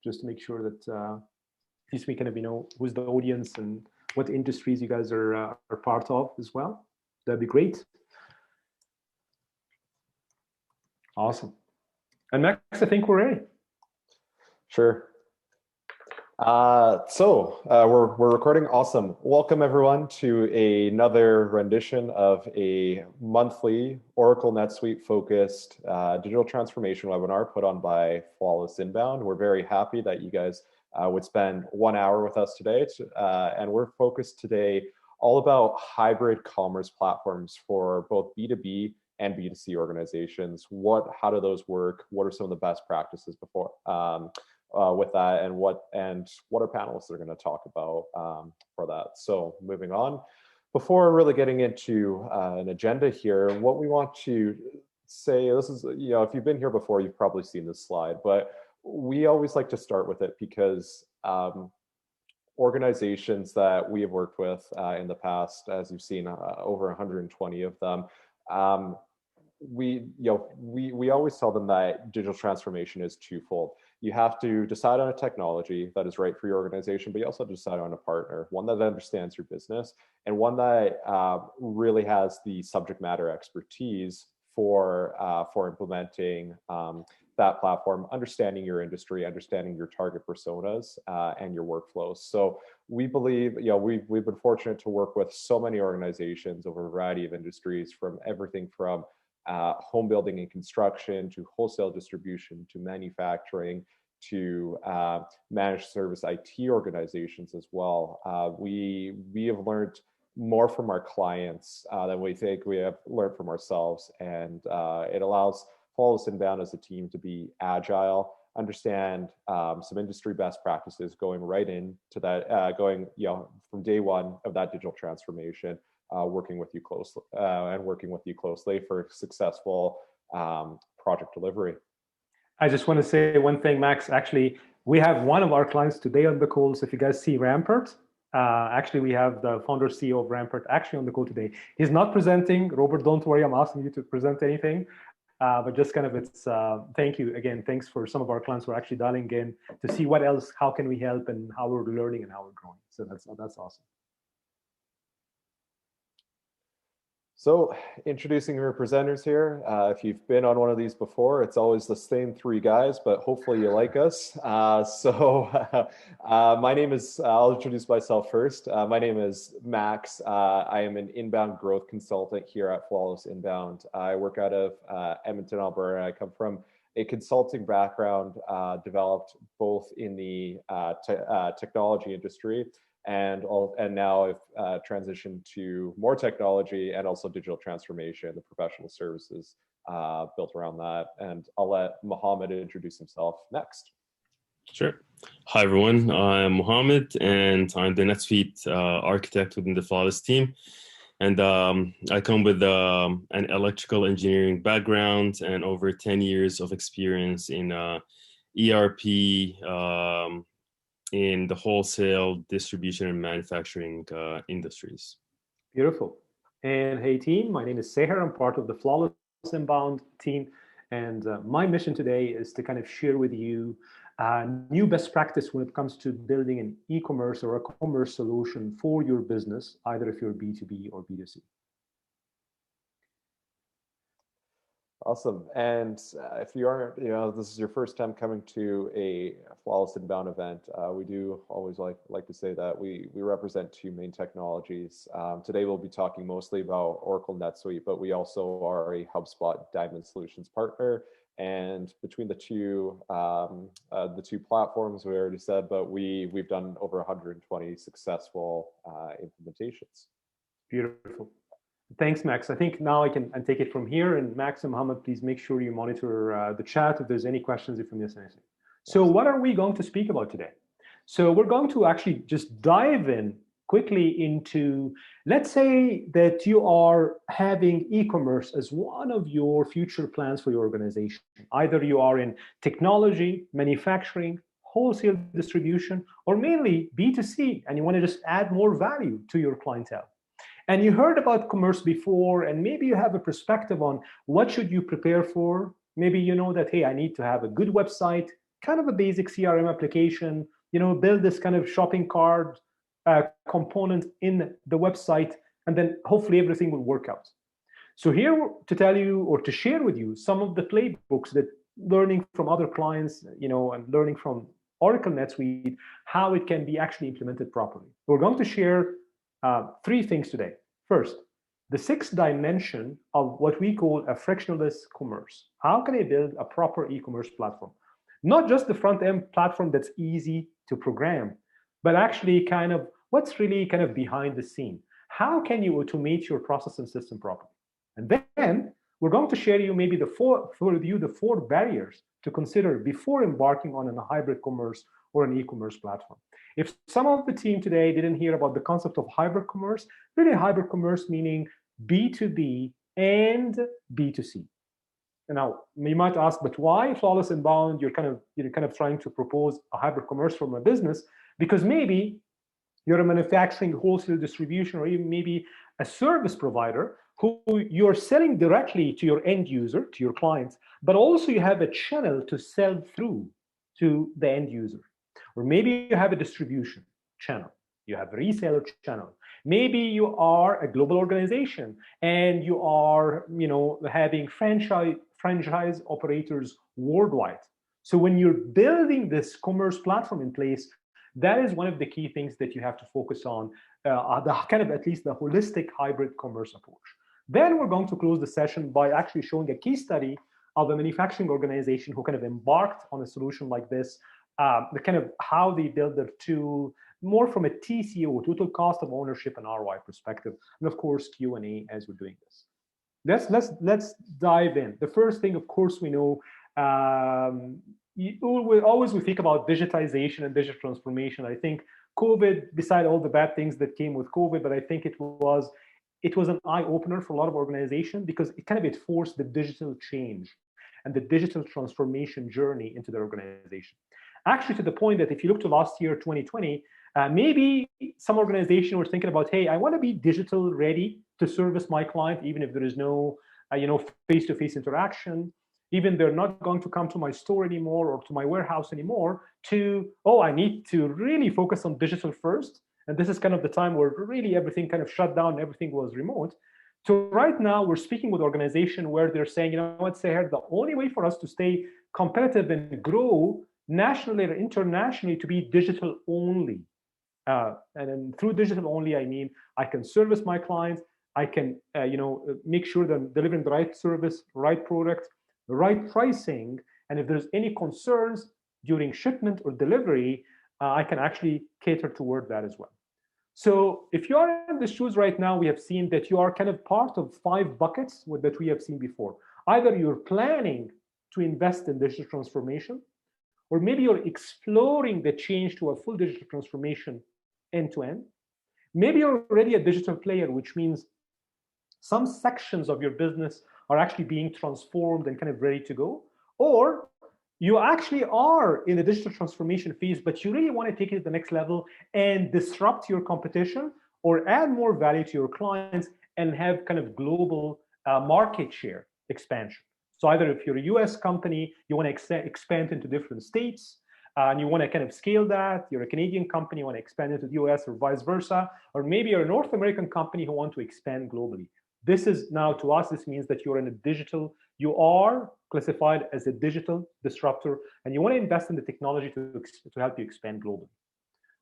just to make sure that at least we kind of know who's the audience and what industries you guys are part of as well. That'd be great. Awesome. And Max, I think we're ready. Sure. We're recording. Awesome. Welcome everyone to another rendition of a monthly Oracle NetSuite focused digital transformation webinar put on by Flawless Inbound. We're very happy that you guys would spend 1 hour with us today. And we're focused today all about hybrid commerce platforms for both B2B and B2C organizations. How do those work? What are some of the best practices before with that, and what our panelists are going to talk about for that. So moving on, before really getting into an agenda here, what we want to say, this is, if you've been here before, you've probably seen this slide, but we always like to start with it because organizations that we have worked with in the past, as you've seen, over 120 of them, we always tell them that digital transformation is twofold. You have to decide on a technology that is right for your organization, but you also have to decide on a partner, one that understands your business and one that really has the subject matter expertise for implementing that platform, understanding your industry, understanding your target personas and your workflows. So we believe, we've been fortunate to work with so many organizations over a variety of industries, from everything from home building and construction to wholesale distribution to manufacturing to managed service IT organizations as well. We have learned more from our clients than we think we have learned from ourselves, and it allows Flawless Inbound as a team to be agile, understand some industry best practices, going right into that, from day one of that digital transformation, working with you closely for successful project delivery. I just want to say one thing, Max. Actually, we have one of our clients today on the call. So if you guys see Rampart, actually we have the founder CEO of Rampart actually on the call today. He's not presenting. Robert, don't worry, I'm asking you to present anything. But just kind of thank you again. Thanks for some of our clients who are actually dialing in to see what else, how can we help, and how we're learning and how we're growing. So that's awesome. So introducing your presenters here. If you've been on one of these before, it's always the same three guys, but hopefully you like us. My name is, I'll introduce myself first. My name is Max. I am an inbound growth consultant here at Flawless Inbound. I work out of Edmonton, Alberta. I come from a consulting background, developed both in the technology industry and now I've transitioned to more technology and also digital transformation, the professional services built around that. And I'll let Mohammed introduce himself next. Sure. Hi, everyone. I'm Mohammed, and I'm the NetSuite architect within the Flawless team. And I come with an electrical engineering background and over 10 years of experience in ERP, in the wholesale, distribution, and manufacturing industries. Beautiful. And hey team, my name is Seher. I'm part of the Flawless Inbound team. And my mission today is to kind of share with you new best practice when it comes to building an e-commerce or a commerce solution for your business, either if you're B2B or B2C. Awesome. And if you aren't, this is your first time coming to a Flawless Inbound event, we do always like to say that we represent two main technologies. Today we'll be talking mostly about Oracle NetSuite, but we also are a HubSpot Diamond Solutions partner. And between the two platforms, we already said, but we've done over 120 successful implementations. Beautiful. Thanks, Max. I think now I can take it from here. And Max and Mohammed, please make sure you monitor the chat if there's any questions, if you miss anything. So what are we going to speak about today? So we're going to actually just dive in quickly into, let's say that you are having e-commerce as one of your future plans for your organization. Either you are in technology, manufacturing, wholesale distribution, or mainly B2C, and you want to just add more value to your clientele. And you heard about commerce before, and maybe you have a perspective on what should you prepare for. Maybe you know that, hey, I need to have a good website, kind of a basic CRM application, build this kind of shopping cart component in the website, and then hopefully everything will work out. So here to tell you or to share with you some of the playbooks that learning from other clients, and learning from Oracle NetSuite, how it can be actually implemented properly. We're going to share 3 things today. First, the 6th dimension of what we call a frictionless commerce. How can I build a proper e-commerce platform? Not just the front-end platform that's easy to program, but actually kind of what's really kind of behind the scene. How can you automate your process and system properly? And then we're going to share you maybe the 4 barriers to consider before embarking on a hybrid commerce or an e-commerce platform. If some of the team today didn't hear about the concept of hybrid commerce, really hybrid commerce meaning B2B and B2C. And now you might ask, but why Flawless Inbound? You're kind of trying to propose a hybrid commerce from a business, because maybe you're a manufacturing, wholesale distribution, or even maybe a service provider who you're selling directly to your end user, to your clients, but also you have a channel to sell through to the end user. Or maybe you have a distribution channel, you have a reseller channel. Maybe you are a global organization and you are, having franchise operators worldwide. So when you're building this commerce platform in place, that is one of the key things that you have to focus on, the kind of at least the holistic hybrid commerce approach. Then we're going to close the session by actually showing a case study of a manufacturing organization who kind of embarked on a solution like this, the kind of how they build their tool, more from a TCO, total cost of ownership and ROI perspective, and of course Q&A as we're doing this. Let's dive in. The first thing, of course, we know, we think about digitization and digital transformation. I think COVID, beside all the bad things that came with COVID, but I think it was an eye-opener for a lot of organizations, because it forced the digital change and the digital transformation journey into their organization. Actually, to the point that if you look to last year, 2020, maybe some organization were thinking about, hey, I want to be digital ready to service my client, even if there is no, face-to-face interaction, even they're not going to come to my store anymore or to my warehouse anymore, to, I need to really focus on digital first. And this is kind of the time where really everything kind of shut down, everything was remote. So right now we're speaking with organizations where they're saying, Seher, the only way for us to stay competitive and grow nationally or internationally to be digital only. And then through digital only, I mean, I can service my clients, I can, make sure that I'm delivering the right service, right product, the right pricing. And if there's any concerns during shipment or delivery, I can actually cater toward that as well. So if you are in the shoes right now, we have seen that you are kind of part of 5 buckets that we have seen before. Either you're planning to invest in digital transformation, or maybe you're exploring the change to a full digital transformation end-to-end. Maybe you're already a digital player, which means some sections of your business are actually being transformed and kind of ready to go. Or you actually are in the digital transformation phase, but you really want to take it to the next level and disrupt your competition or add more value to your clients and have kind of global market share expansion. So either if you're a US company, you want to expand into different states, and you want to kind of scale that. You're a Canadian company, you want to expand into the US or vice versa. Or maybe you're a North American company who want to expand globally. This is now, to us, this means that you're in a digital, you are classified as a digital disruptor, and you want to invest in the technology to help you expand globally.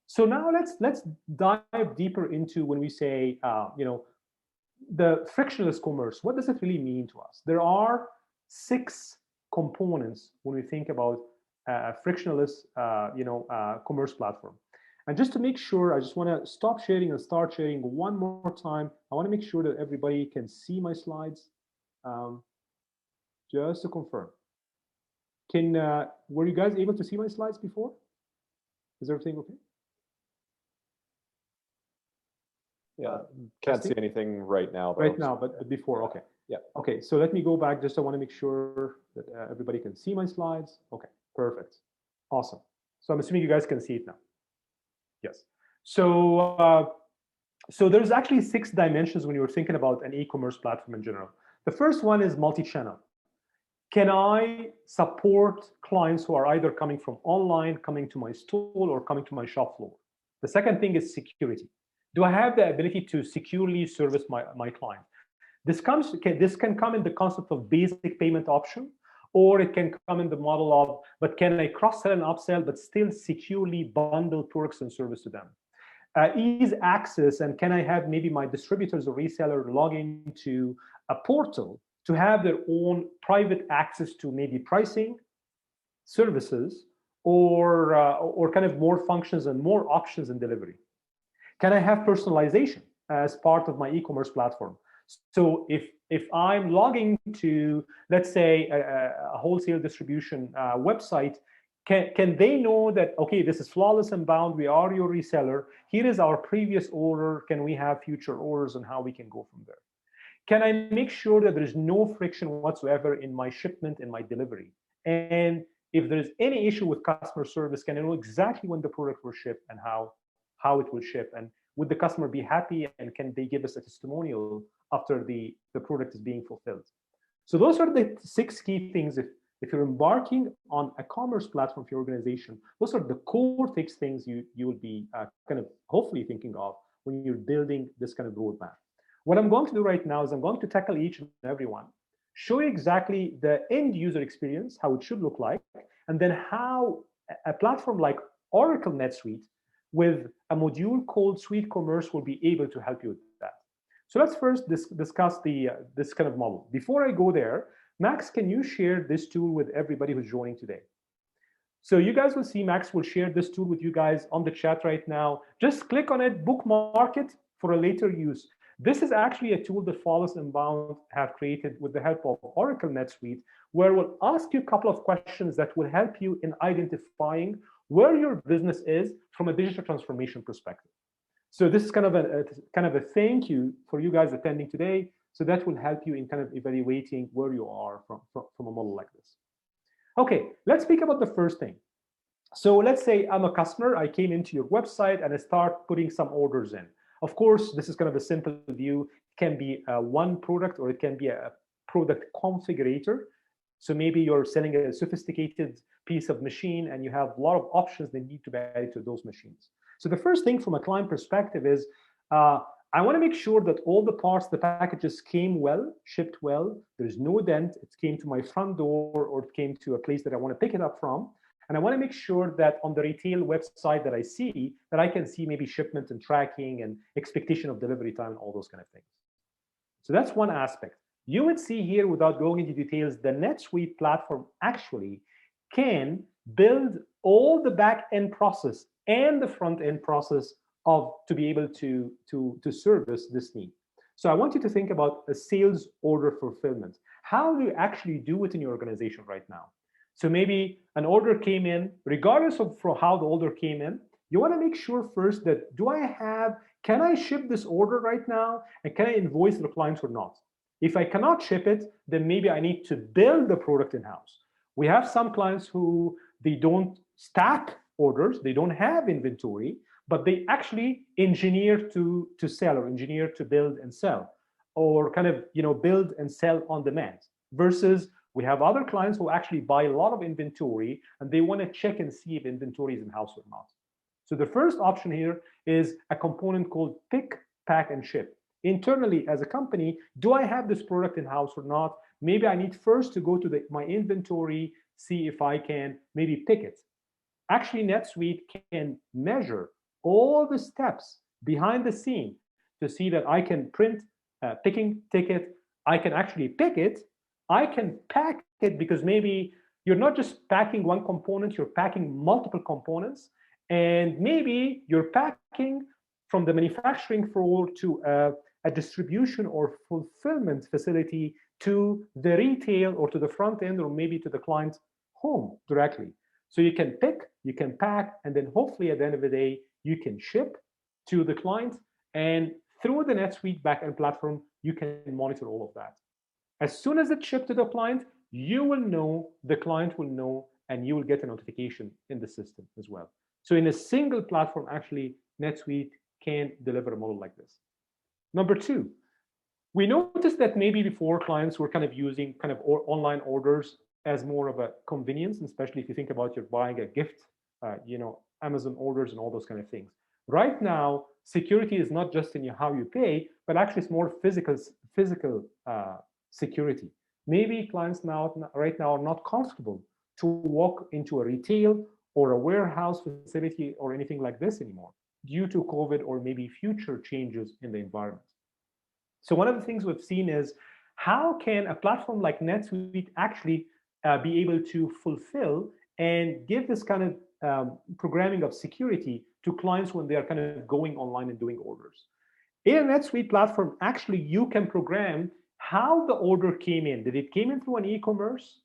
So now let's dive deeper into when we say, the frictionless commerce. What does it really mean to us? There are 6 components when we think about a frictionless, commerce platform. And just to make sure, I just want to stop sharing and start sharing one more time. I want to make sure that everybody can see my slides. Just to confirm. Were you guys able to see my slides before? Is everything okay? Yeah, can't see anything right now, though. Right now, but before, okay. Yeah. Okay, so let me go back. Just I want to make sure that everybody can see my slides. Okay, perfect. Awesome. So I'm assuming you guys can see it now. Yes. So there's actually 6 dimensions when you're thinking about an e-commerce platform in general. The first one is multi-channel. can I support clients who are either coming from online, coming to my store, or coming to my shop floor? The second thing is security. Do I have the ability to securely service my client? This can come in the concept of basic payment option, or it can come in the model of, but can I cross-sell and upsell, but still securely bundle products and service to them? Ease access, and can I have maybe my distributors or reseller log into a portal to have their own private access to maybe pricing, services, or kind of more functions and more options in delivery? Can I have personalization as part of my e-commerce platform? So if I'm logging to, let's say, a wholesale distribution website, can they know that, okay, this is Flawless and Bound, we are your reseller, here is our previous order, can we have future orders, and how we can go from there? Can I make sure that there's no friction whatsoever in my shipment and my delivery? And if there's any issue with customer service, can I know exactly when the product will ship and how it will ship? And would the customer be happy, and can they give us a testimonial after the product is being fulfilled? So those are the 6 key things. If you're embarking on a commerce platform for your organization, those are the core 6 things you will be kind of hopefully thinking of when you're building this kind of roadmap. What I'm going to do right now is I'm going to tackle each and every one, show you exactly the end user experience, how it should look like, and then how a platform like Oracle NetSuite with a module called Suite Commerce will be able to help you with that. So let's first discuss this kind of model. Before I go there, Max, can you share this tool with everybody who's joining today? So you guys will see Max will share this tool with you guys on the chat right now. Just click on it, bookmark it for a later use. This is actually a tool that Flawless and Bound have created with the help of Oracle NetSuite, where we'll ask you a couple of questions that will help you in identifying where your business is from a digital transformation perspective. So this is kind of a thank you for you guys attending today. So that will help you in kind of evaluating where you are from a model like this. Okay, let's speak about the first thing. So let's say I'm a customer, I came into your website and I start putting some orders in. Of course, this is kind of a simple view. It can be one product, or it can be a product configurator. So maybe you're selling a sophisticated piece of machine and you have a lot of options that need to be added to those machines. So the first thing from a client perspective is, I want to make sure that all the parts, the packages came well, shipped well, there's no dent, it came to my front door, or it came to a place that I want to pick it up from. And I want to make sure that on the retail website that I see, that I can see maybe shipment and tracking and expectation of delivery time and all those kind of things. So that's one aspect. You would see here, without going into details, the NetSuite platform actually can build all the back-end process and the front-end process to be able to service this need. So I want you to think about a sales order fulfillment. How do you actually do it in your organization right now? So maybe an order came in, regardless of how the order came in, you want to make sure first that, can I ship this order right now? And can I invoice the client or not? If I cannot ship it, then maybe I need to build the product in-house. We have some clients who they don't stack orders, they don't have inventory, but they actually engineer to sell, or engineer to build and sell, or kind of build and sell on demand. Versus we have other clients who actually buy a lot of inventory and they want to check and see if inventory is in-house or not. So the first option here is a component called pick, pack, and ship. Internally as a company, do I have this product in-house or not? Maybe I need first to go to my inventory, see if I can maybe pick it. Actually, NetSuite can measure all the steps behind the scene to see that I can print a picking ticket, I can actually pick it, I can pack it, because maybe you're not just packing one component, you're packing multiple components, and maybe you're packing from the manufacturing floor to a distribution or fulfillment facility to the retail or to the front end, or maybe to the client's home directly. So you can pick, you can pack, and then hopefully at the end of the day, you can ship to the client, and through the NetSuite backend platform, you can monitor all of that. As soon as it's shipped to the client, you will know, the client will know, and you will get a notification in the system as well. So in a single platform, actually, NetSuite can deliver a model like this. Number 2, we noticed that maybe before clients were kind of using kind of online orders as more of a convenience, especially if you think about you're buying a gift, Amazon orders and all those kind of things. Right now, security is not just in how you pay, but actually it's more physical security. Maybe clients right now are not comfortable to walk into a retail or a warehouse facility or anything like this anymore due to COVID or maybe future changes in the environment. So one of the things we've seen is how can a platform like NetSuite actually be able to fulfill and give this kind of programming of security to clients when they are kind of going online and doing orders. In a NetSuite platform, actually, you can program how the order came in. Did it came in through an e-commerce?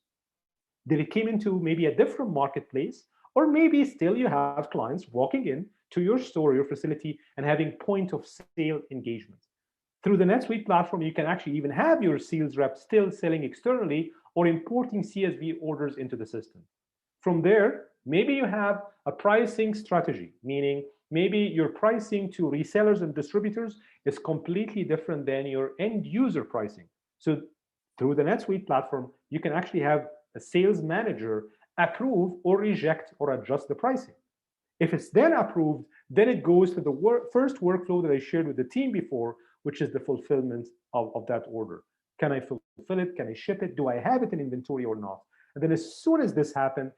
Did it came into maybe a different marketplace? Or maybe still you have clients walking in to your store, your facility, and having point of sale engagement. Through the NetSuite platform, you can actually even have your sales rep still selling externally or importing CSV orders into the system. From there, maybe you have a pricing strategy, meaning maybe your pricing to resellers and distributors is completely different than your end user pricing. So through the NetSuite platform, you can actually have a sales manager approve or reject or adjust the pricing. If it's then approved, then it goes to the first workflow that I shared with the team before, which is the fulfillment of that order. Can I fulfill it? Can I ship it? Do I have it in inventory or not? And then as soon as this happens,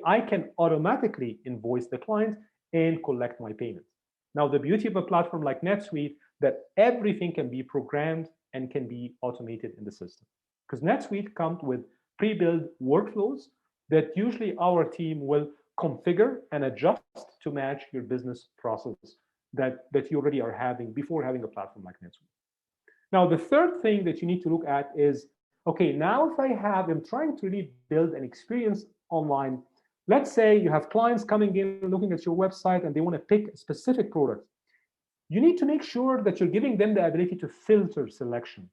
I can automatically invoice the client and collect my payment. Now, the beauty of a platform like NetSuite, that everything can be programmed and can be automated in the system. Because NetSuite comes with pre-built workflows that usually our team will configure and adjust to match your business process that you already are having before having a platform like NetSuite. Now, the third thing that you need to look at is, okay, now if I'm trying to really build an experience online, let's say you have clients coming in looking at your website and they want to pick a specific product. You need to make sure that you're giving them the ability to filter selection,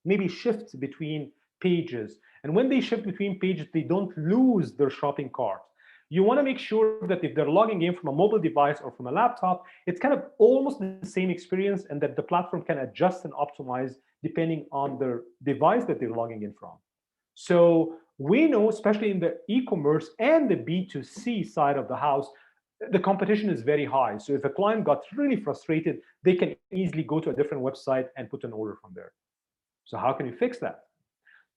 maybe shift between pages. And when they shift between pages, they don't lose their shopping cart. You want to make sure that if they're logging in from a mobile device or from a laptop, it's kind of almost the same experience and that the platform can adjust and optimize depending on their device that they're logging in from. So we know, especially in the e-commerce and the B2C side of the house, the competition is very high. So if a client got really frustrated, they can easily go to a different website and put an order from there. So how can you fix that?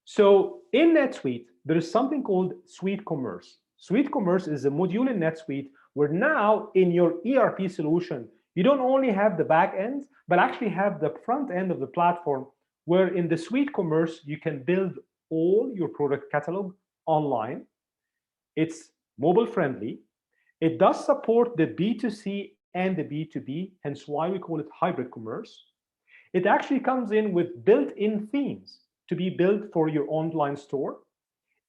So in NetSuite, there is something called Suite Commerce. Suite Commerce is a module in NetSuite where now in your ERP solution, you don't only have the back end, but actually have the front end of the platform where in the Suite Commerce, you can build all your product catalog online. It's mobile friendly. It does support the B2C and the B2B, hence why we call it hybrid commerce. It actually comes in with built-in themes to be built for your online store.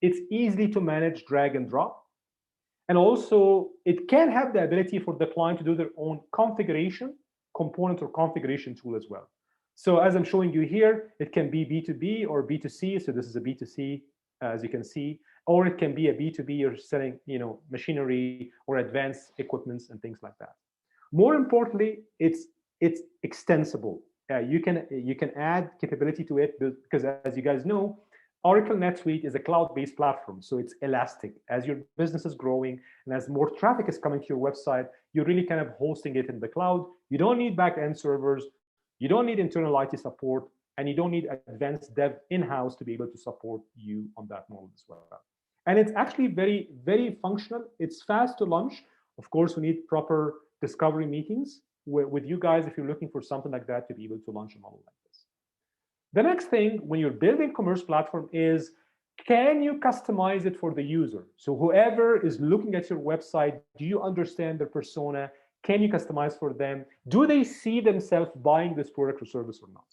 It's easy to manage, drag and drop. And also, it can have the ability for the client to do their own configuration, component or configuration tool as well. So as I'm showing you here, it can be B2B or B2C. So this is a B2C, as you can see, or it can be a B2B. You're selling, machinery or advanced equipments and things like that. More importantly, it's extensible. You can add capability to it because, as you guys know, Oracle NetSuite is a cloud-based platform, so it's elastic. As your business is growing and as more traffic is coming to your website, you're really kind of hosting it in the cloud. You don't need back-end servers, you don't need internal IT support, and you don't need advanced dev in-house to be able to support you on that model as well. And it's actually very, very functional. It's fast to launch. Of course, we need proper discovery meetings with you guys if you're looking for something like that to be able to launch a model like this. The next thing when you're building commerce platform is, can you customize it for the user? So whoever is looking at your website, do you understand their persona? Can you customize for them? Do they see themselves buying this product or service or not?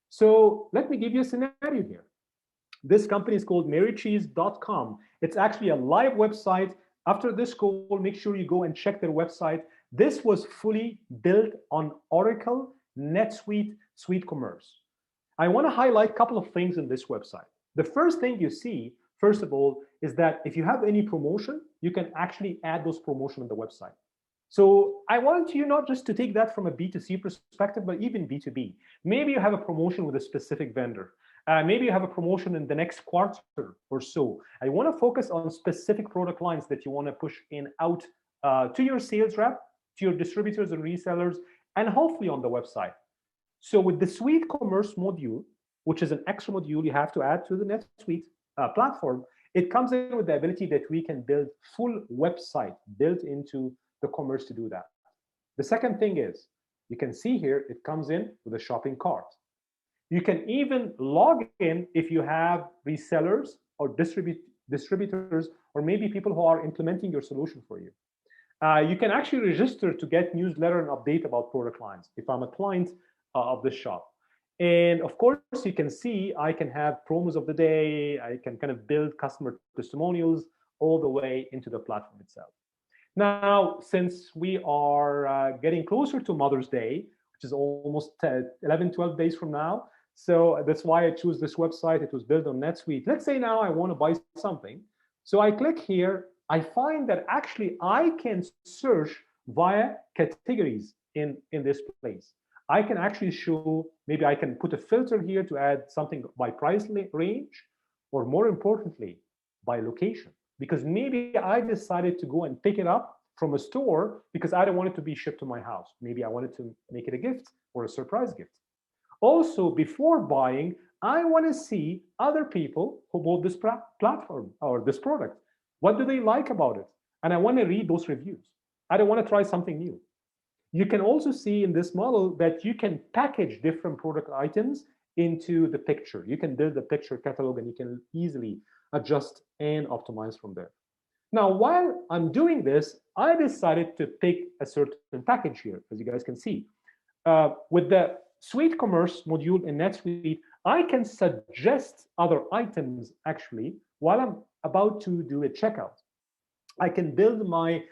So let me give you a scenario here. This company is called marycheese.com. It's actually a live website. After this call, make sure you go and check their website. This was fully built on Oracle NetSuite Suite Commerce. I want to highlight a couple of things in this website. The first thing you see, first of all, is that if you have any promotion, you can actually add those promotions on the website. So I want you not just to take that from a B2C perspective, but even B2B. Maybe you have a promotion with a specific vendor. Maybe you have a promotion in the next quarter or so. I want to focus on specific product lines that you want to push in out to your sales rep, to your distributors and resellers, and hopefully on the website. So with the Suite Commerce module, which is an extra module you have to add to the NetSuite platform, it comes in with the ability that we can build full website built into the commerce to do that. The second thing is, you can see here, it comes in with a shopping cart. You can even log in if you have resellers or distributors, or maybe people who are implementing your solution for you. You can actually register to get newsletter and update about product lines if I'm a client of this shop. And of course, you can see I can have promos of the day. I can kind of build customer testimonials all the way into the platform itself. Now, since we are getting closer to Mother's Day, which is almost 11, 12 days from now, so that's why I choose this website. It was built on NetSuite. Let's say now I want to buy something. So I click here. I find that actually I can search via categories in this place. I can actually show, maybe I can put a filter here to add something by price range, or more importantly, by location. Because maybe I decided to go and pick it up from a store because I don't want it to be shipped to my house. Maybe I wanted to make it a gift or a surprise gift. Also, before buying, I want to see other people who bought this platform or this product. What do they like about it? And I want to read those reviews. I don't want to try something new. You can also see in this model that you can package different product items into the picture. You can build a picture catalog and you can easily adjust and optimize from there. Now, while I'm doing this, I decided to pick a certain package here, as you guys can see. With the Suite Commerce module in NetSuite, I can suggest other items actually while I'm about to do a checkout. I can build my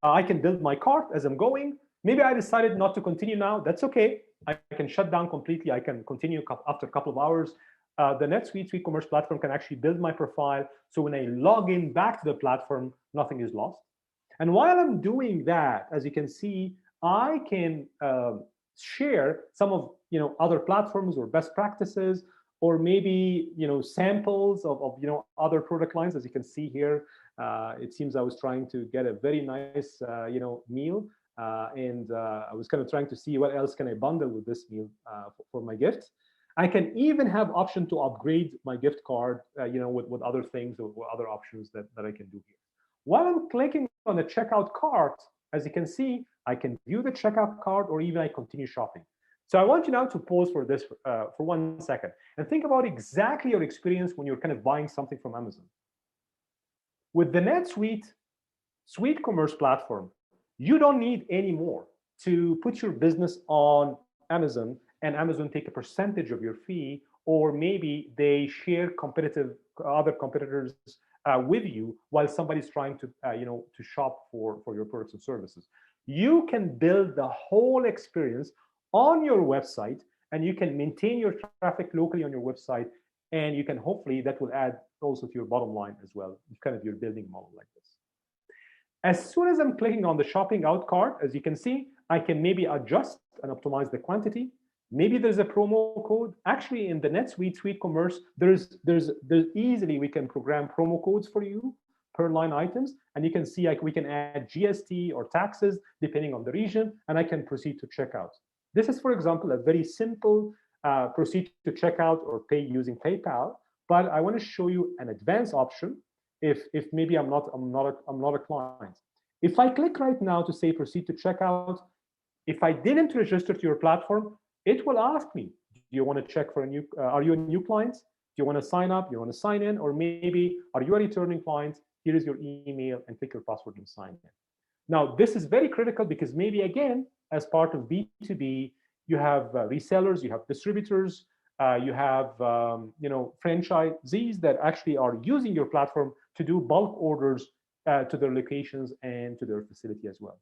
cart as I'm going. Maybe I decided not to continue now. That's okay. I can shut down completely. I can continue after a couple of hours. The NetSuite Suite Commerce platform can actually build my profile. So when I log in back to the platform, nothing is lost. And while I'm doing that, as you can see, I can share some of other platforms or best practices, or maybe samples of other product lines. As you can see here, it seems I was trying to get a very nice meal, and I was kind of trying to see what else can I bundle with this meal for my gift. I can even have option to upgrade my gift card, with other things or other options that I can do here. While I'm clicking on the checkout cart, as you can see, I can view the checkout cart, or even I continue shopping. So I want you now to pause for this for 1 second and think about exactly your experience when you're kind of buying something from Amazon. With the NetSuite Suite Commerce platform, you don't need any more to put your business on Amazon and Amazon take a percentage of your fee, or maybe they share other competitors with you while somebody's trying to shop for your products and services. You can build the whole experience on your website, and you can maintain your traffic locally on your website, and you can hopefully that will add also to your bottom line as well, kind of your building model like this. As soon as I'm clicking on the shopping out cart, as you can see, I can maybe adjust and optimize the quantity. Maybe there's a promo code. Actually, in the NetSuite Suite Commerce, there's easily we can program promo codes for you per line items, and you can see like we can add GST or taxes depending on the region, and I can proceed to checkout. This is, for example, a very simple proceed to checkout or pay using PayPal. But I want to show you an advanced option if maybe I'm not a client. If I click right now to say proceed to checkout, if I didn't register to your platform, it will ask me, do you want to check for a new, are you a new client? Do you want to sign up? Do you want to sign in? Or maybe, are you a returning client? Here is your email, and click your password and sign in. Now, this is very critical because maybe, again, as part of B2B, you have resellers, you have distributors, you have franchisees that actually are using your platform to do bulk orders to their locations and to their facility as well.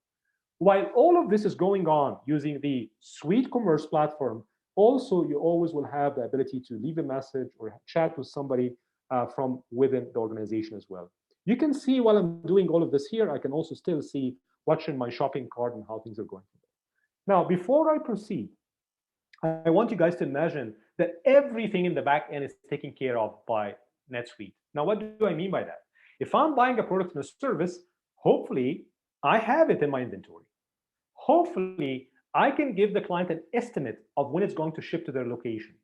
While all of this is going on using the Suite Commerce platform, also you always will have the ability to leave a message or chat with somebody from within the organization as well. You can see while I'm doing all of this here, I can also still see what's in my shopping cart and how things are going. Now, before I proceed, I want you guys to imagine that everything in the back end is taken care of by NetSuite. Now, what do I mean by that? If I'm buying a product and a service, hopefully I have it in my inventory. Hopefully, I can give the client an estimate of when it's going to ship to their location.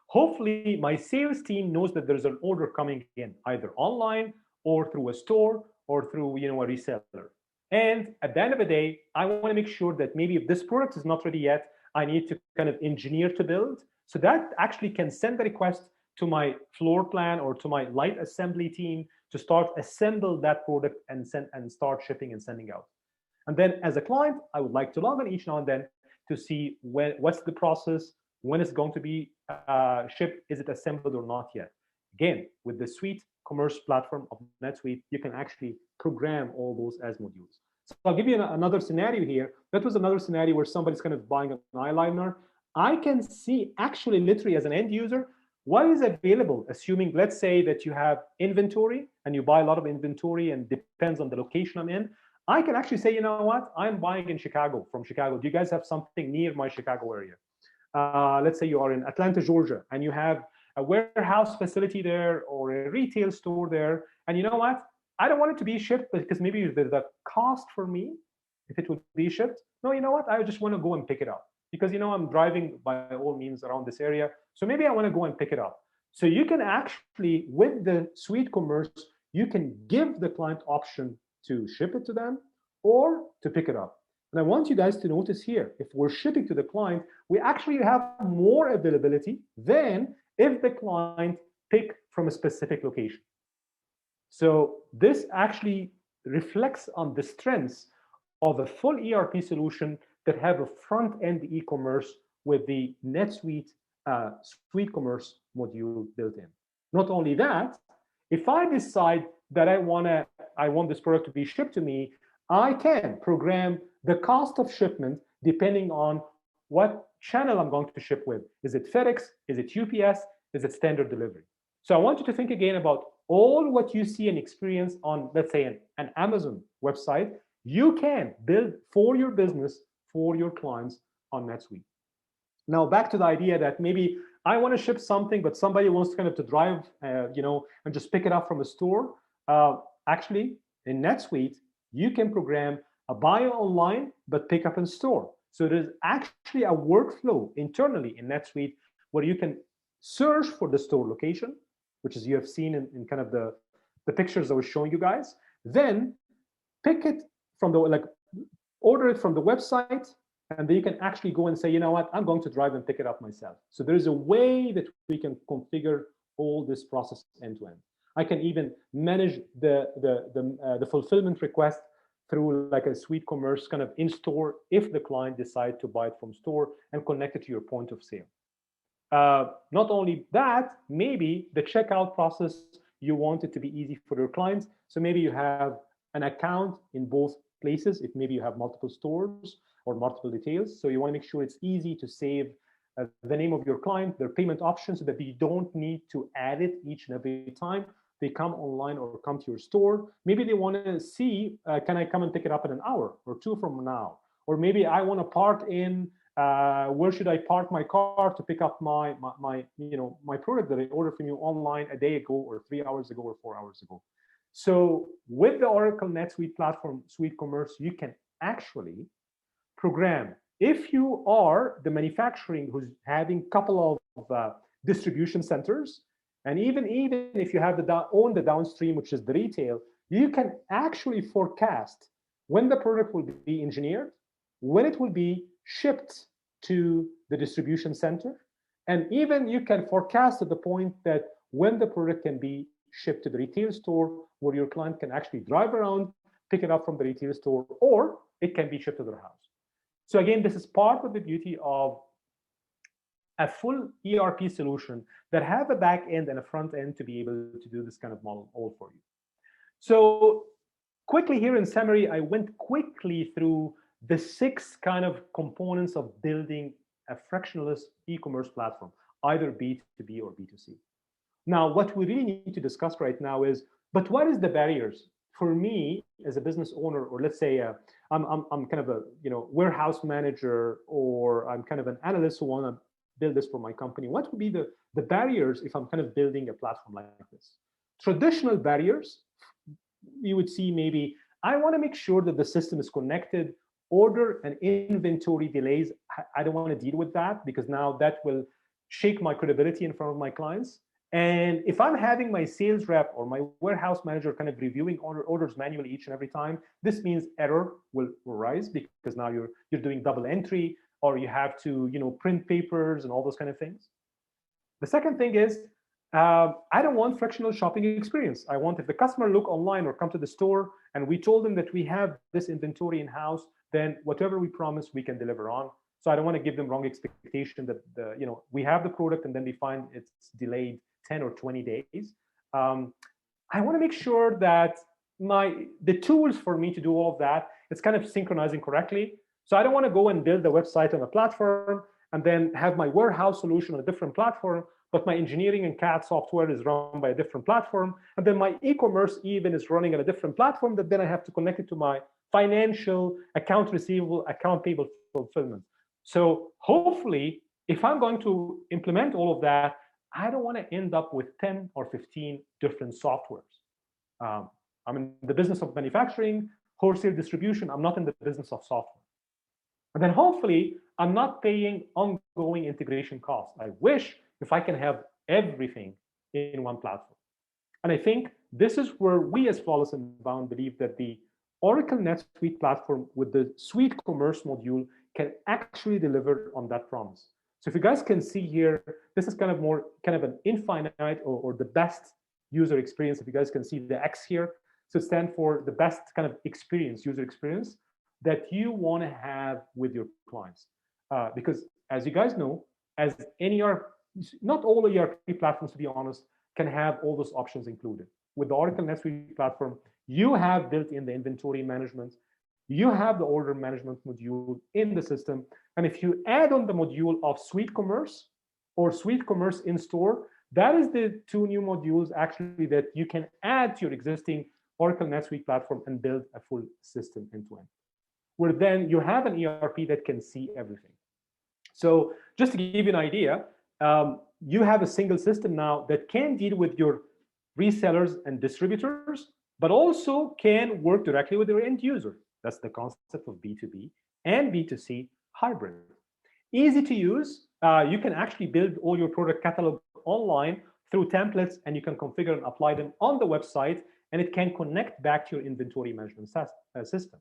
Hopefully, my sales team knows that there's an order coming in, either online or through a store or through a reseller. And at the end of the day, I want to make sure that maybe if this product is not ready yet, I need to kind of engineer to build. So that actually can send the request to my floor plan or to my light assembly team to start assemble that product and send and start shipping and sending out. And then as a client, I would like to log in each now and then to see what's the process, when it's going to be shipped, is it assembled or not yet. Again, with the Suite commerce platform of NetSuite, you can actually program all those as modules. So I'll give you another scenario here. That was another scenario where somebody's kind of buying an eyeliner. I can see actually literally as an end user, what is available, assuming, let's say that you have inventory and you buy a lot of inventory and depends on the location I'm in. I can actually say, you know what, I'm buying in Chicago, from Chicago. Do you guys have something near my Chicago area? Let's say you are in Atlanta, Georgia, and you have a warehouse facility there or a retail store there. And you know what? I don't want it to be shipped because maybe the cost for me, if it would be shipped, no, you know what? I just want to go and pick it up because, I'm driving by all means around this area. So maybe I want to go and pick it up. So you can actually, with the Suite Commerce, you can give the client option to ship it to them or to pick it up. And I want you guys to notice here, if we're shipping to the client, we actually have more availability than if the client pick from a specific location. So this actually reflects on the strengths of a full ERP solution that have a front-end e-commerce with the NetSuite Suite Commerce module built in. Not only that, if I decide that I want this product to be shipped to me, I can program the cost of shipment depending on what channel I'm going to ship with. Is it FedEx? Is it UPS? Is it standard delivery? So I want you to think again about all what you see and experience on, let's say, an Amazon website. You can build for your business, for your clients on NetSuite. Now, back to the idea that maybe I want to ship something, but somebody wants kind of to drive, and just pick it up from a store. Actually, in NetSuite, you can program a buy online, but pick up in store. So there's actually a workflow internally in NetSuite where you can search for the store location, which is you have seen in kind of the pictures I was showing you guys. Then pick it from order it from the website, and then you can actually go and say, you know what, I'm going to drive and pick it up myself. So there's a way that we can configure all this process end to end. I can even manage the fulfillment request through like a Suite Commerce kind of in store if the client decides to buy it from store and connect it to your point of sale. Not only that, maybe the checkout process, you want it to be easy for your clients. So maybe you have an account in both places. If maybe you have multiple stores or multiple details. So you want to make sure it's easy to save the name of your client, their payment options, so that you don't need to add it each and every time they come online or come to your store. Maybe they want to see, can I come and pick it up in an hour or two from now? Or maybe I want to park in, where should I park my car to pick up my product that I ordered from you online a day ago or 3 hours ago or 4 hours ago. So with the Oracle NetSuite platform, Suite Commerce, you can actually program. If you are the manufacturing who's having a couple of distribution centers, and even if you have own the downstream, which is the retail, you can actually forecast when the product will be engineered, when it will be shipped to the distribution center, and even you can forecast at the point that when the product can be shipped to the retail store, where your client can actually drive around, pick it up from the retail store, or it can be shipped to their house. So again, this is part of the beauty of a full ERP solution that have a back end and a front end to be able to do this kind of model all for you. So quickly here in summary, I went quickly through the 6 kind of components of building a frictionless e-commerce platform, either B2B or B2C. Now, what we really need to discuss right now is, but what is the barriers for me as a business owner, or let's say I'm kind of a warehouse manager, or I'm kind of an analyst who want to build this for my company? What would be the barriers if I'm kind of building a platform like this? Traditional barriers, you would see maybe, I want to make sure that the system is connected. Order and inventory delays, I don't want to deal with that because now that will shake my credibility in front of my clients. And if I'm having my sales rep or my warehouse manager kind of reviewing orders manually each and every time, this means error will rise because now you're doing double entry, or you have to print papers and all those kind of things. The second thing is, I don't want frictional shopping experience. I want, if the customer look online or come to the store and we told them that we have this inventory in-house, then whatever we promise, we can deliver on. So I don't want to give them wrong expectation that we have the product and then they find it's delayed 10 or 20 days. I want to make sure that the tools for me to do all of that, it's kind of synchronizing correctly. So I don't want to go and build the website on a platform and then have my warehouse solution on a different platform, but my engineering and CAD software is run by a different platform. And then my e-commerce even is running on a different platform that then I have to connect it to my financial, account receivable, account payable fulfillment. So hopefully, if I'm going to implement all of that, I don't want to end up with 10 or 15 different softwares. I'm in the business of manufacturing, wholesale distribution. I'm not in the business of software. And then hopefully, I'm not paying ongoing integration costs. I wish if I can have everything in one platform. And I think this is where we as Flawless Inbound believe that the Oracle NetSuite platform with the Suite Commerce module can actually deliver on that promise. So if you guys can see here, this is kind of an infinite or the best user experience. If you guys can see the X here, so it stands for the best kind of experience, user experience that you want to have with your clients. Because as you guys know, as any not all ERP platforms, to be honest, can have all those options included. With the Oracle NetSuite platform, you have built in the inventory management, you have the order management module in the system. And if you add on the module of Suite Commerce or Suite Commerce in store, that is the two new modules actually that you can add to your existing Oracle NetSuite platform and build a full system end-to-end, where then you have an ERP that can see everything. So just to give you an idea, you have a single system now that can deal with your resellers and distributors, but also can work directly with your end user. That's the concept of B2B and B2C hybrid. Easy to use. You can actually build all your product catalog online through templates, and you can configure and apply them on the website, and it can connect back to your inventory management system.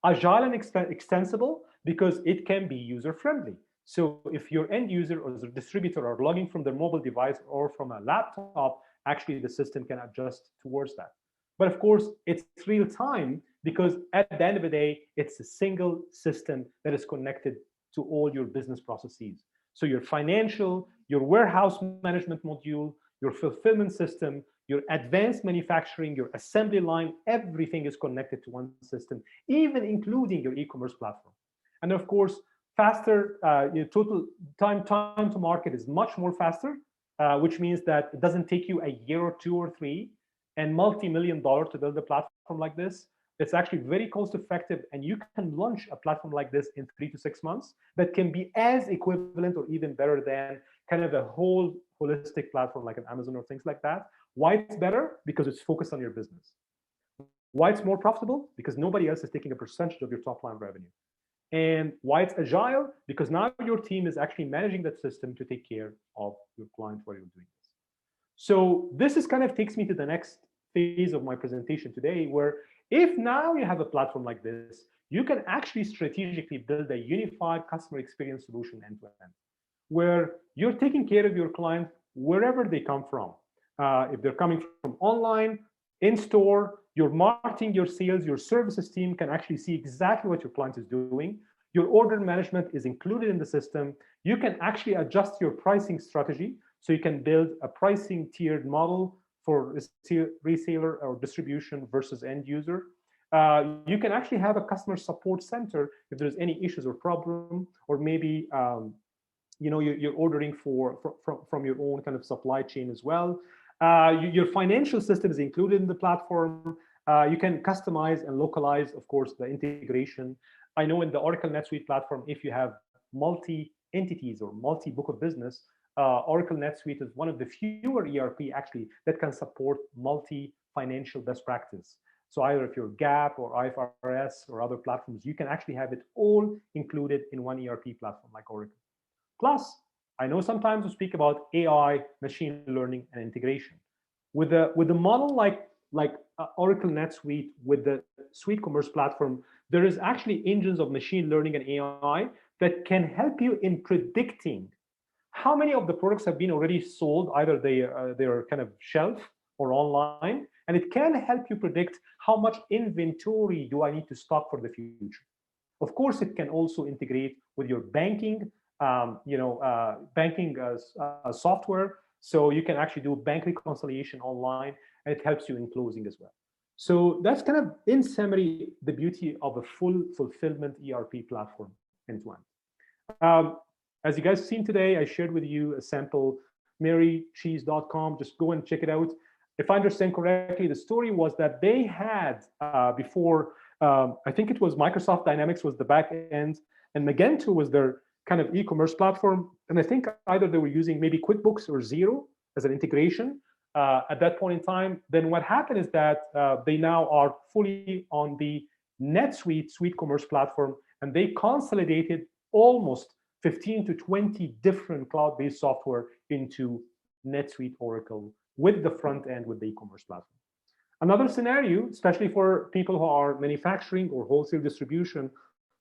Agile and extensible because it can be user-friendly. So if your end user or the distributor are logging from their mobile device or from a laptop, actually the system can adjust towards that. But of course, it's real time because at the end of the day, it's a single system that is connected to all your business processes. So your financial, your warehouse management module, your fulfillment system, your advanced manufacturing, your assembly line, everything is connected to one system, even including your e-commerce platform. And of course, faster, your total time to market is much more faster, which means that it doesn't take you a year or 2 or 3 and multi-million-dollar to build a platform like this. It's actually very cost effective, and you can launch a platform like this in 3 to 6 months that can be as equivalent or even better than kind of a whole holistic platform like an Amazon or things like that. Why it's better? Because it's focused on your business. Why it's more profitable? Because nobody else is taking a percentage of your top line revenue. And why it's agile? Because now your team is actually managing that system to take care of your client while you're doing this. So this is kind of takes me to the next phase of my presentation today, where if now you have a platform like this, you can actually strategically build a unified customer experience solution end-to-end, where you're taking care of your client wherever they come from. If they're coming from online, in-store, your marketing, your sales, your services team can actually see exactly what your client is doing. Your order management is included in the system. You can actually adjust your pricing strategy. So you can build a pricing tiered model for reseller or distribution versus end user. You can actually have a customer support center if there's any issues or problem, or maybe you're ordering from your own kind of supply chain as well. Your financial system is included in the platform. You can customize and localize, of course, the integration. I know in the Oracle NetSuite platform, if you have multi entities or multi-book of business, Oracle NetSuite is one of the fewer ERP actually that can support multi-financial best practice. So either if you're GAAP or IFRS or other platforms, you can actually have it all included in one ERP platform like Oracle. Plus, I know sometimes we speak about AI, machine learning, and integration. With the model like Oracle NetSuite with the Suite Commerce platform, there is actually engines of machine learning and AI that can help you in predicting how many of the products have been already sold, either they're kind of shelf or online, and it can help you predict how much inventory do I need to stock for the future. Of course, it can also integrate with your banking, software, so you can actually do bank reconciliation online, and it helps you in closing as well. So that's kind of, in summary, the beauty of a full fulfillment ERP platform end-to-end. As you guys seen today, I shared with you a sample, marycheese.com. Just go and check it out. If I understand correctly, the story was that they had before, I think it was Microsoft Dynamics was the back end, and Magento was their kind of e-commerce platform. And I think either they were using maybe QuickBooks or Xero as an integration at that point in time. Then what happened is that they now are fully on the NetSuite Suite Commerce platform, and they consolidated almost 15 to 20 different cloud-based software into NetSuite Oracle with the front end with the e-commerce platform. Another scenario, especially for people who are manufacturing or wholesale distribution,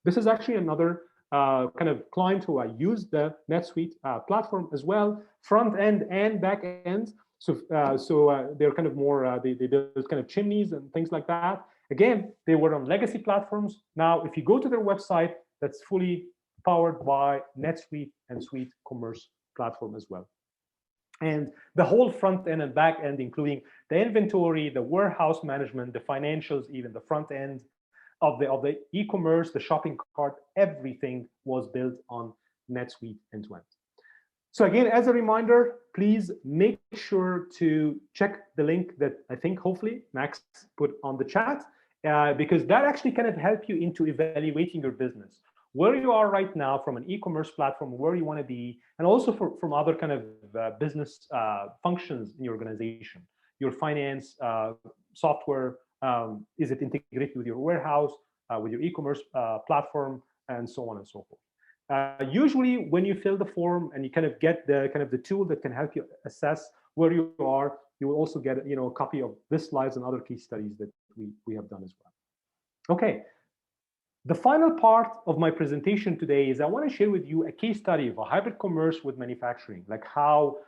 this is actually another kind of client who use the NetSuite platform as well, front end and back end. So they're kind of more, they build kind of chimneys and things like that. Again, they were on legacy platforms. Now, if you go to their website, that's fully powered by NetSuite and Suite Commerce platform as well. And the whole front end and back end, including the inventory, the warehouse management, the financials, even the front end of the e-commerce, the shopping cart, everything was built on NetSuite end-to-end. So again, as a reminder, please make sure to check the link that I think hopefully Max put on the chat, because that actually kind of help you into evaluating your business, where you are right now from an e-commerce platform, where you want to be, and also from other kind of business functions in your organization, your finance, software, is it integrated with your warehouse, with your e-commerce platform, and so on and so forth. Usually when you fill the form and you kind of get the tool that can help you assess where you are, you will also get a copy of this slides and other case studies that we have done as well. Okay. The final part of my presentation today is I want to share with you a case study of a hybrid commerce with manufacturing, like how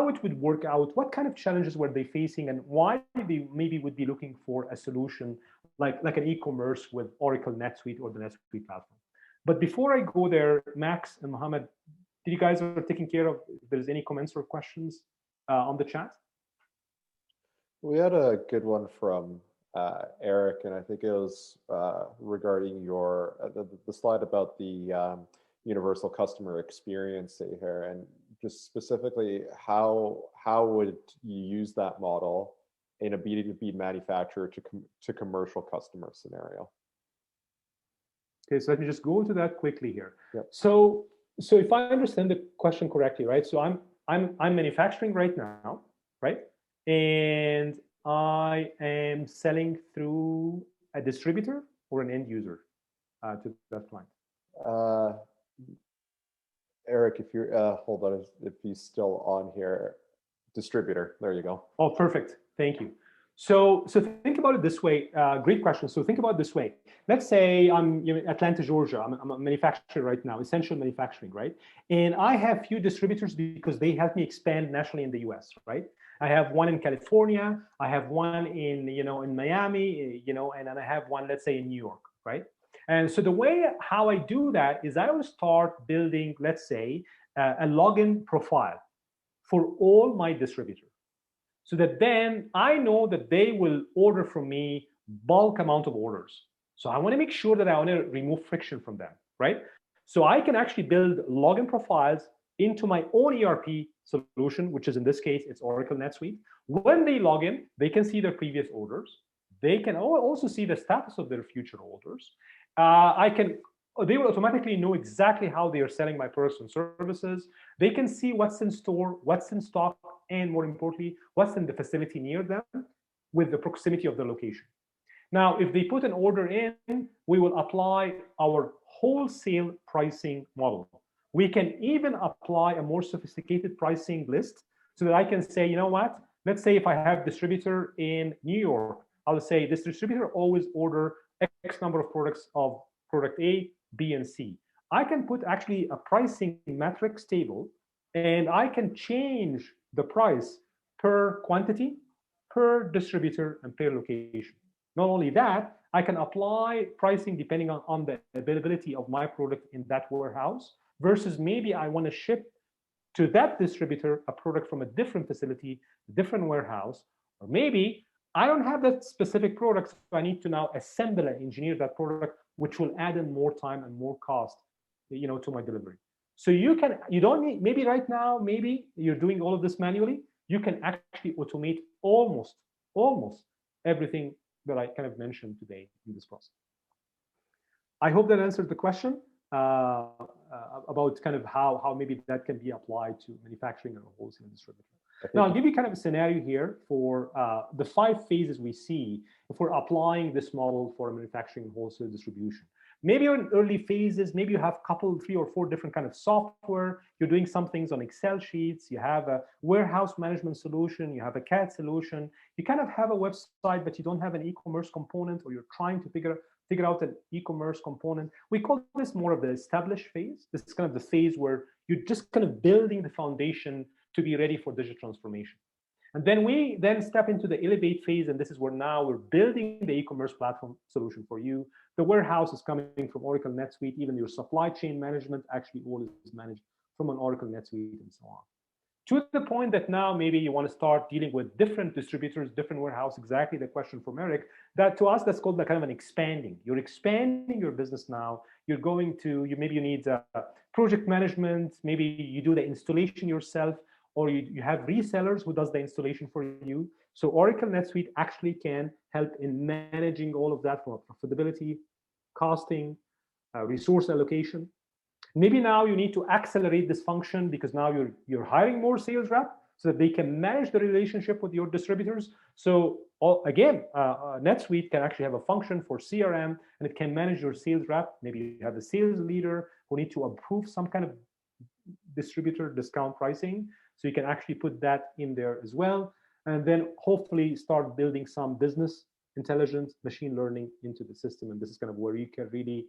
it would work out, what kind of challenges were they facing, and why they maybe would be looking for a solution like an e-commerce with Oracle NetSuite or the NetSuite platform. But before I go there, Max and Mohammed, did you guys are taking care of if there's any comments or questions on the chat? We had a good one from Eric, and I think it was regarding your the slide about the universal customer experience here, and just specifically how would you use that model in a B2B manufacturer to commercial customer scenario? Okay, so let me just go into that quickly here. Yep. So if I understand the question correctly, right? So I'm manufacturing right now, right? And I am selling through a distributor or an end user to that client. Eric, if you're hold on, if he's still on here, distributor. There you go. Oh, perfect. Thank you. So think about it this way. Great question. So think about it this way. Let's say I'm Atlanta, Georgia. I'm a manufacturer right now, essential manufacturing, right? And I have few distributors because they help me expand nationally in the US, right? I have one in California. I have one in in Miami, and then I have one, let's say, in New York, right? And so the way how I do that is I will start building, let's say, a login profile for all my distributors, so that then I know that they will order from me bulk amount of orders. So I want to make sure that I want to remove friction from them, right? So I can actually build login profiles into my own ERP solution, which is in this case, it's Oracle NetSuite. When they log in, they can see their previous orders. They can also see the status of their future orders. I can they will automatically know exactly how they are selling my products and services. They can see what's in store, what's in stock, and more importantly, what's in the facility near them with the proximity of the location. Now, if they put an order in, we will apply our wholesale pricing model. We can even apply a more sophisticated pricing list so that I can say, you know what? Let's say if I have distributor in New York, I'll say this distributor always order X number of products of product A, B, and C. I can put actually a pricing metrics table, and I can change the price per quantity, per distributor, and per location. Not only that, I can apply pricing depending on the availability of my product in that warehouse versus maybe I want to ship to that distributor a product from a different facility, different warehouse, or maybe I don't have that specific product, so I need to now assemble and engineer that product, which will add in more time and more cost, to my delivery. So you don't need, maybe right now, maybe you're doing all of this manually. You can actually automate almost everything that I kind of mentioned today in this process. I hope that answered the question about kind of how maybe that can be applied to manufacturing and wholesale distribution. Now, I'll give you kind of a scenario here for the 5 phases we see if we're applying this model for manufacturing and wholesale distribution. Maybe you're in early phases, maybe you have 3 or 4 different kind of software, you're doing some things on Excel sheets, you have a warehouse management solution, you have a CAD solution, you kind of have a website, but you don't have an e-commerce component, or you're trying to figure out an e-commerce component. We call this more of the established phase. This is kind of the phase where you're just kind of building the foundation to be ready for digital transformation. And then we step into the elevate phase, and this is where now we're building the e-commerce platform solution for you. The warehouse is coming from Oracle NetSuite. Even your supply chain management actually all is managed from an Oracle NetSuite and so on. To the point that now maybe you want to start dealing with different distributors, different warehouse, exactly the question from Eric, that to us, that's called kind of an expanding. You're expanding your business now. You're going to, maybe you need project management, maybe you do the installation yourself, or you have resellers who does the installation for you. So Oracle NetSuite actually can help in managing all of that from profitability, costing, resource allocation. Maybe now you need to accelerate this function because now you're hiring more sales rep so that they can manage the relationship with your distributors. So again, NetSuite can actually have a function for CRM, and it can manage your sales rep. Maybe you have a sales leader who need to approve some kind of distributor discount pricing. So you can actually put that in there as well. And then hopefully start building some business intelligence, machine learning into the system. And this is kind of where you can really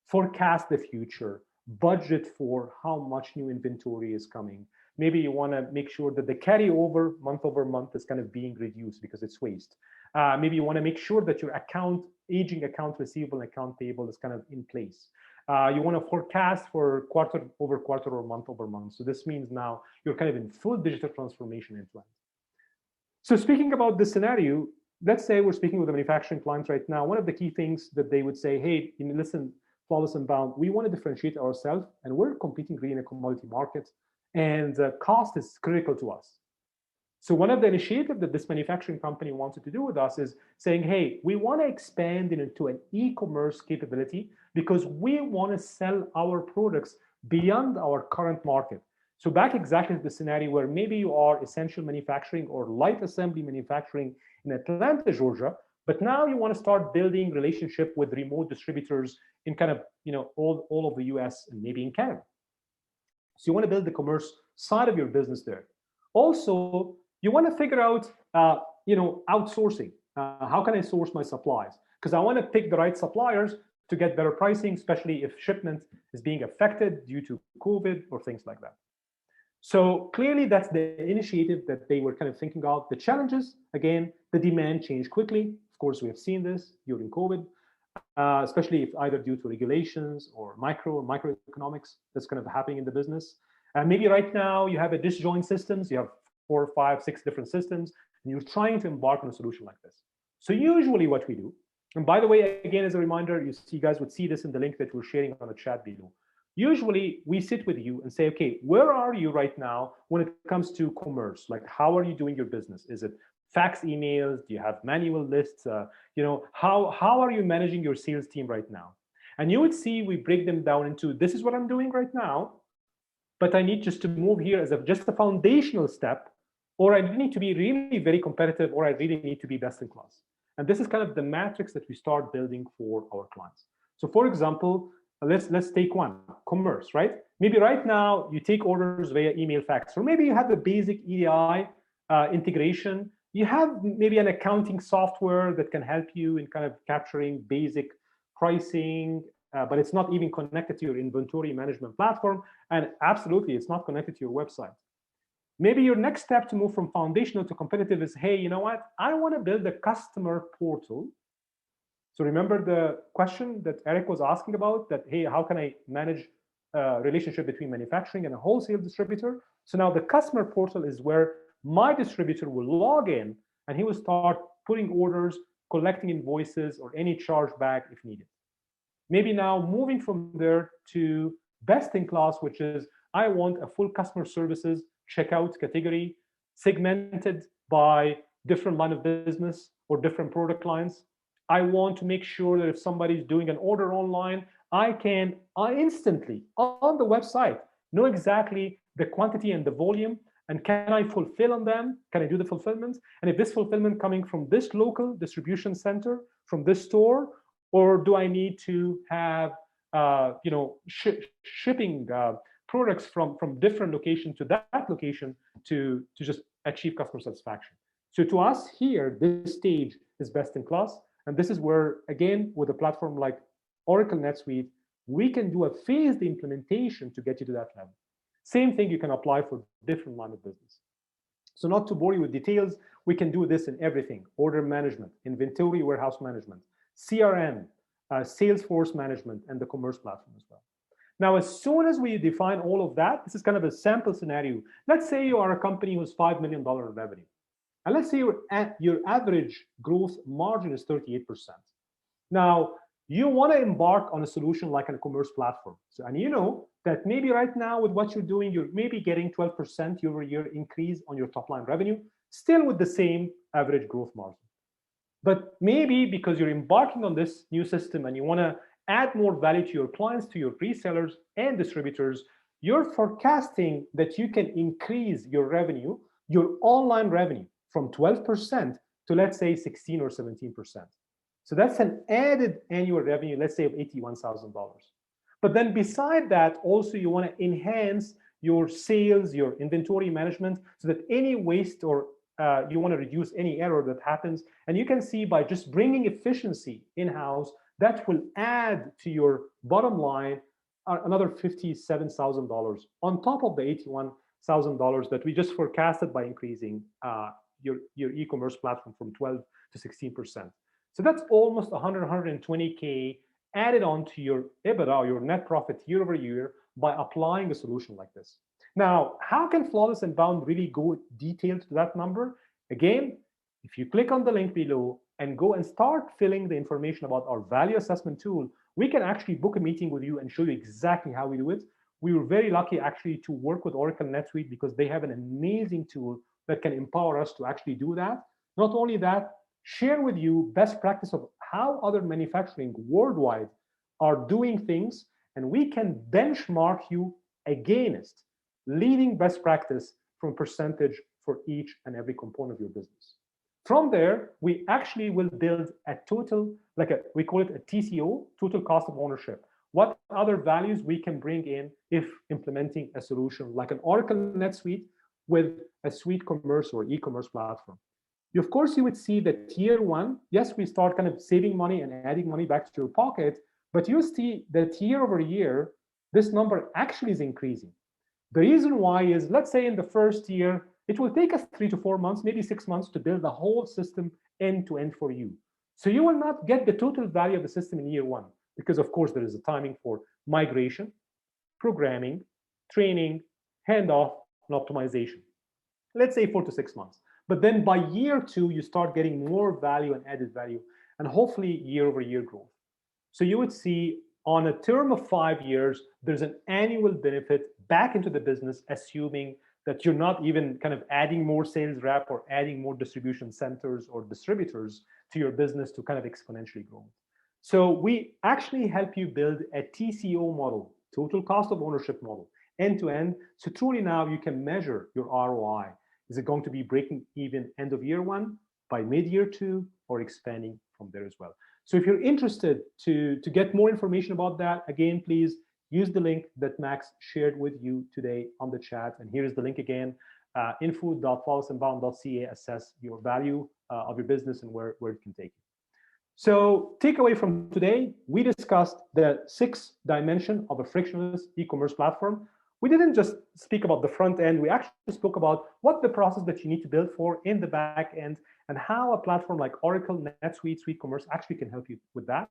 forecast the future, budget for how much new inventory is coming. Maybe you want to make sure that the carryover month over month is kind of being reduced because it's waste. Maybe you want to make sure that your aging account receivable and account payable is kind of in place. You want to forecast for quarter over quarter or month over month. So this means now you're kind of in full digital transformation end to end. So speaking about this scenario, let's say we're speaking with a manufacturing client right now. One of the key things that they would say, hey, listen, Flawless and Bound, we want to differentiate ourselves, and we're competing really in a commodity market, and cost is critical to us. So one of the initiatives that this manufacturing company wanted to do with us is saying, hey, we want to expand into an e-commerce capability because we want to sell our products beyond our current market. So back exactly to the scenario where maybe you are essential manufacturing or light assembly manufacturing in Atlanta, Georgia, but now you want to start building relationship with remote distributors in kind of all of the US and maybe in Canada. So you want to build the commerce side of your business there. Also, you want to figure out outsourcing. How can I source my supplies? Because I want to pick the right suppliers to get better pricing, especially if shipment is being affected due to COVID or things like that. So clearly that's the initiative that they were kind of thinking of. The challenges, again, the demand changed quickly. Of course, we have seen this during COVID, especially if either due to regulations or microeconomics that's kind of happening in the business. Maybe right now you have a disjoint systems, you have 4, 5, 6 different systems, and you're trying to embark on a solution like this. So usually what we do, and by the way, again, as a reminder, you guys would see this in the link that we're sharing on the chat below. Usually we sit with you and say, okay, where are you right now when it comes to commerce? Like, how are you doing your business? Is it fax emails? Do you have manual lists? How are you managing your sales team right now? And you would see we break them down into, this is what I'm doing right now, but I need just to move here as just a foundational step, or I need to be really very competitive, or I really need to be best in class. And this is kind of the matrix that we start building for our clients. So for example, let's take one, commerce, right? Maybe right now you take orders via email, fax, or maybe you have the basic EDI integration. You have maybe an accounting software that can help you in kind of capturing basic pricing, but it's not even connected to your inventory management platform. And absolutely, it's not connected to your website. Maybe your next step to move from foundational to competitive is, hey, you know what? I want to build a customer portal. So remember the question that Eric was asking about, that, hey, how can I manage a relationship between manufacturing and a wholesale distributor? So now the customer portal is where my distributor will log in and he will start putting orders, collecting invoices, or any chargeback if needed. Maybe now moving from there to best in class, which is I want a full customer services checkout category segmented by different line of business or different product lines. I want to make sure that if somebody's doing an order online, I can instantly on the website know exactly the quantity and the volume, and can I fulfill on them? Can I do the fulfillment? And if this fulfillment coming from this local distribution center, from this store, or do I need to have shipping products from different location to that location to just achieve customer satisfaction? So to us here, this stage is best in class. And this is where, again, with a platform like Oracle NetSuite, we can do a phased implementation to get you to that level. Same thing you can apply for different line of business. So not to bore you with details, we can do this in everything: order management, inventory warehouse management, CRM, Salesforce management, and the commerce platform as well. Now, as soon as we define all of that, this is kind of a sample scenario. Let's say you are a company who's $5 million in revenue. And let's say your average gross margin is 38%. Now, you want to embark on a solution like a commerce platform. So, and you know that maybe right now with what you're doing, you're maybe getting 12% year-over-year increase on your top line revenue, still with the same average growth margin. But maybe because you're embarking on this new system and you want to add more value to your clients, to your resellers and distributors, you're forecasting that you can increase your revenue, your online revenue, from 12% to, let's say, 16 or 17%. So that's an added annual revenue, let's say, of $81,000. But then beside that, also you want to enhance your sales, your inventory management, so that any waste or you want to reduce any error that happens. And you can see by just bringing efficiency in-house, that will add to your bottom line another $57,000 on top of the $81,000 that we just forecasted by increasing your e-commerce platform from 12 to 16%. So that's almost 120K added on to your EBITDA, your net profit year over year, by applying a solution like this. Now, how can Flawless and Bound really go detailed to that number? Again, if you click on the link below and go and start filling the information about our value assessment tool, we can actually book a meeting with you and show you exactly how we do it. We were very lucky actually to work with Oracle NetSuite because they have an amazing tool that can empower us to actually do that. Not only that, share with you best practice of how other manufacturing worldwide are doing things, and we can benchmark you against leading best practice from percentage for each and every component of your business. From there, we actually will build a total, we call it a TCO, total cost of ownership. What other values we can bring in if implementing a solution like an Oracle NetSuite with a suite commerce or e-commerce platform. Of course, you would see that year one, yes, we start kind of saving money and adding money back to your pocket, but you see that year over year, this number actually is increasing. The reason why is, let's say in the first year, it will take us 3 to 4 months, maybe 6 months to build the whole system end to end for you. So you will not get the total value of the system in year one, because of course there is a timing for migration, programming, training, handoff, and optimization. Let's say 4 to 6 months. But then by year 2, you start getting more value and added value, and hopefully year over year growth. So you would see on a term of 5 years, there's an annual benefit back into the business, assuming that you're not even kind of adding more sales rep or adding more distribution centers or distributors to your business to kind of exponentially grow. So we actually help you build a TCO model, total cost of ownership model, end to end. So truly now you can measure your ROI. Is it going to be breaking even end of year one, by mid-year two, or expanding from there as well? So if you're interested to get more information about that, again, please use the link that Max shared with you today on the chat. And here's the link again, info.flawlessinbound.ca. Assess your value of your business and where it can take you. So takeaway from today, we discussed the 6 dimension of a frictionless e-commerce platform. We didn't just speak about the front end. We actually spoke about what the process that you need to build for in the back end and how a platform like Oracle, NetSuite, SuiteCommerce actually can help you with that.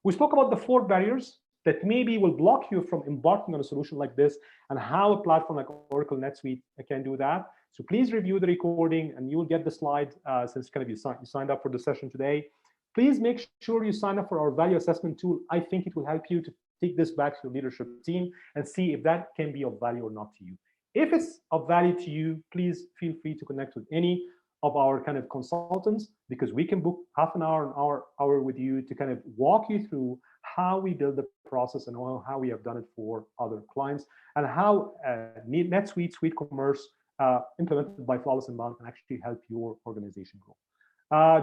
We spoke about the 4 barriers that maybe will block you from embarking on a solution like this and how a platform like Oracle, NetSuite can do that. So please review the recording and you will get the slide since kind of you signed up for the session today. Please make sure you sign up for our value assessment tool. I think it will help you to take this back to your leadership team and see if that can be of value or not to you. If it's of value to you, please feel free to connect with any of our kind of consultants, because we can book half an hour, an hour with you to kind of walk you through how we build the process and how we have done it for other clients, and how NetSuite, SuiteCommerce, implemented by Flawless Inbound, can actually help your organization grow.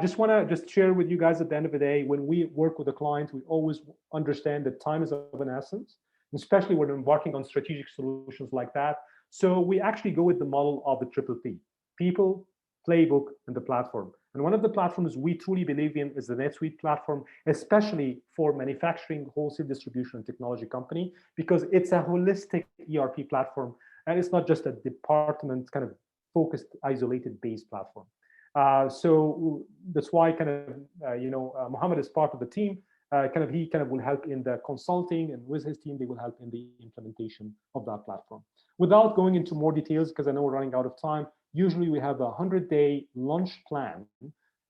Just want to share with you guys at the end of the day, when we work with a client, we always understand that time is of an essence, especially when embarking on strategic solutions like that. So we actually go with the model of the triple P: people, playbook, and the platform. And one of the platforms we truly believe in is the NetSuite platform, especially for manufacturing, wholesale distribution, and technology company, because it's a holistic ERP platform, and it's not just a department kind of focused, isolated based platform. So that's why kind of, Mohammed is part of the team. He will help in the consulting, and with his team, they will help in the implementation of that platform. Without going into more details, because I know we're running out of time, usually we have a 100-day launch plan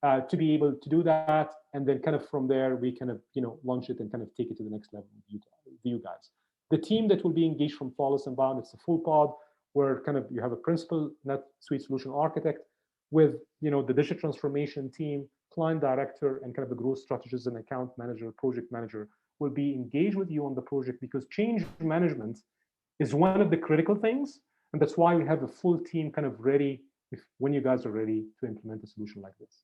to be able to do that. And then kind of from there, we kind of, launch it and kind of take it to the next level with you guys. The team that will be engaged from Flawless Inbound, it's a full pod where kind of you have a principal NetSuite solution architect with, the digital transformation team, client director, and kind of the growth strategist and account manager, project manager will be engaged with you on the project, because change management is one of the critical things. And that's why we have a full team kind of ready when you guys are ready to implement a solution like this.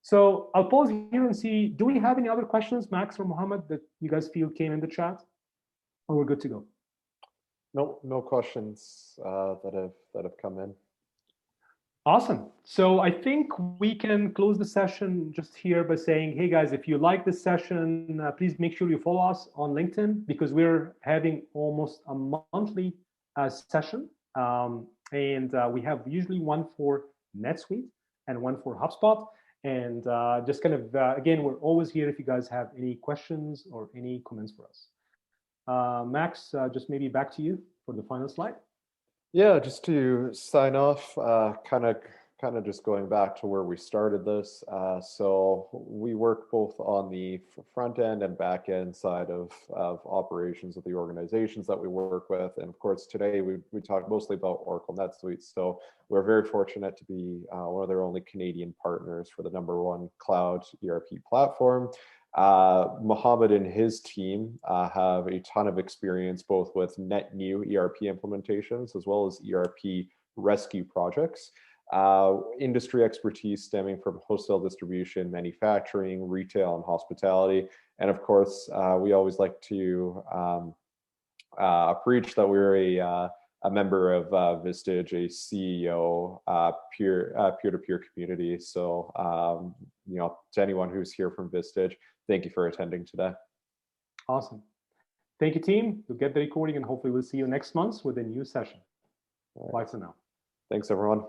So I'll pause here and see, do we have any other questions, Max or Mohammed, that you guys feel came in the chat? Or we're good to go? No questions that have come in. Awesome. So I think we can close the session just here by saying, hey guys, if you like this session, please make sure you follow us on LinkedIn, because we're having almost a monthly session. And we have usually one for NetSuite and one for HubSpot. And just kind of, again, we're always here if you guys have any questions or any comments for us. Max, just maybe back to you for the final slide. Yeah, just to sign off, kind of just going back to where we started this. So we work both on the front end and back end side of operations of the organizations that we work with. And of course, today we talked mostly about Oracle NetSuite. So we're very fortunate to be one of their only Canadian partners for the #1 cloud ERP platform. Mohammed and his team have a ton of experience both with net new ERP implementations as well as ERP rescue projects. Industry expertise stemming from wholesale distribution, manufacturing, retail, and hospitality. And of course, we always like to preach that we're a member of Vistage, a CEO peer-to-peer community. So, to anyone who's here from Vistage, thank you for attending today. Awesome. Thank you, team. You'll get the recording, and hopefully we'll see you next month with a new session. Bye for now. Thanks, everyone.